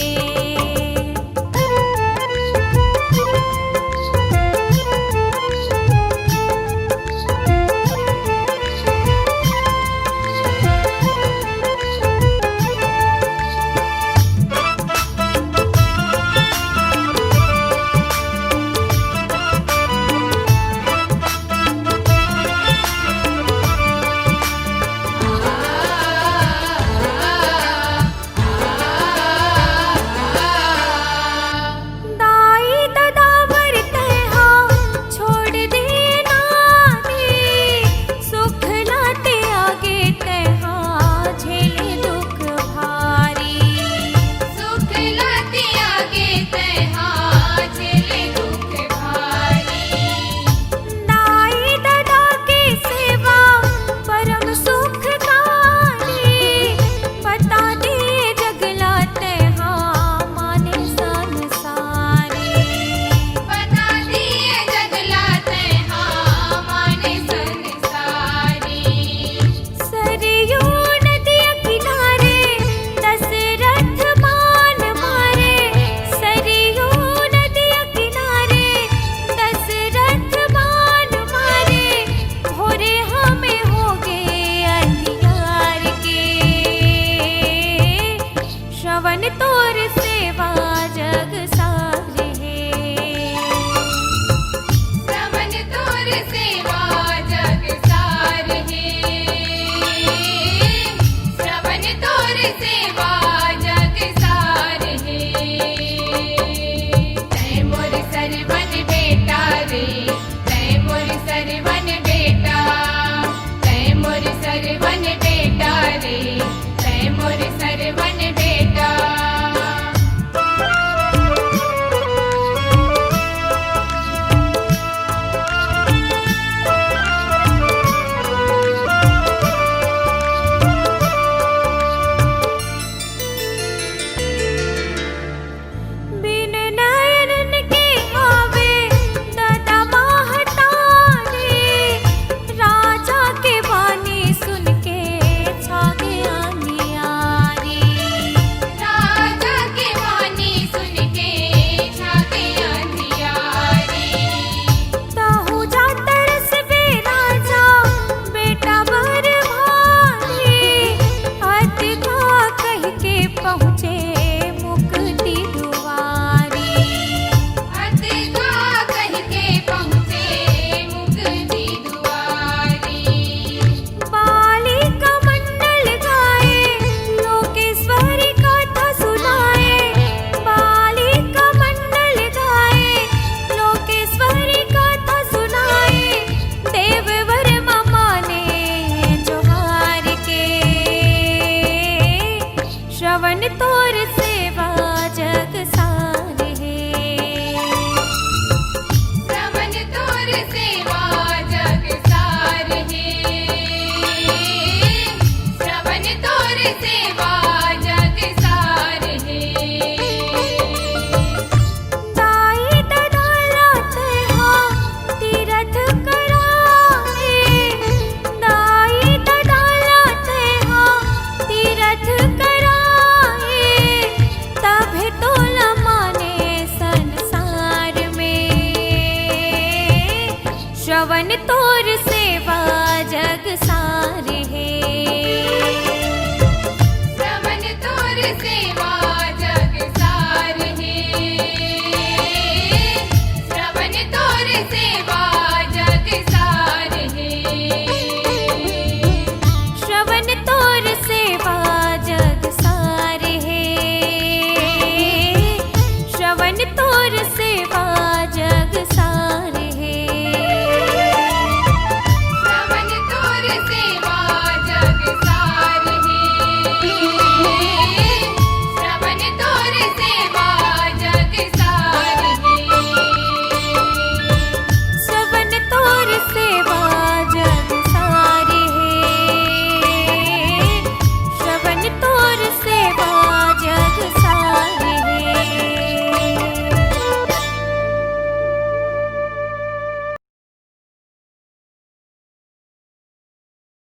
रे श्रवण तोर सेवा जग सारे है। श्रवण तोर सेवा जग सार है। श्रवण तोर सेवा जग सार है। तै मोर सरवन बेटा रे, तै मोर सरवन बेटा, तै मोर सरवन बेटा रे, तै मोर सरवन बेटा। बिन नयन के आवे दादा महतारे, राजा के वाणी सुन के छागे आनियारी। राजा के वाणी सुन के छागे अंधियारी। ताहू जा तरस बे राजा बेटा बर भारी, अत का कह के पहुँचे मुक्ति दुआरी। अत का कह के पहुँचे मुक्ति दुआरी। बाली का मंडल गाए लोकेश्वरी कथा सुनाए। बाली का मंडल गाए लोकेश्वरी कथा सुनाए। देववर माने जोहार के, श्रवण तोर सेवा जग सार है। श्रवण तोर सेवा जग सार है। श्रवण तोर सेवा जग सार है। दाई ददाला तेहा तीरथ कराए। दाई ददाला तेहा तीरथ कराए। तभे तोला माने संसार में, श्रवण तोर सेवा जग सार है। श्रवण तोर सेवा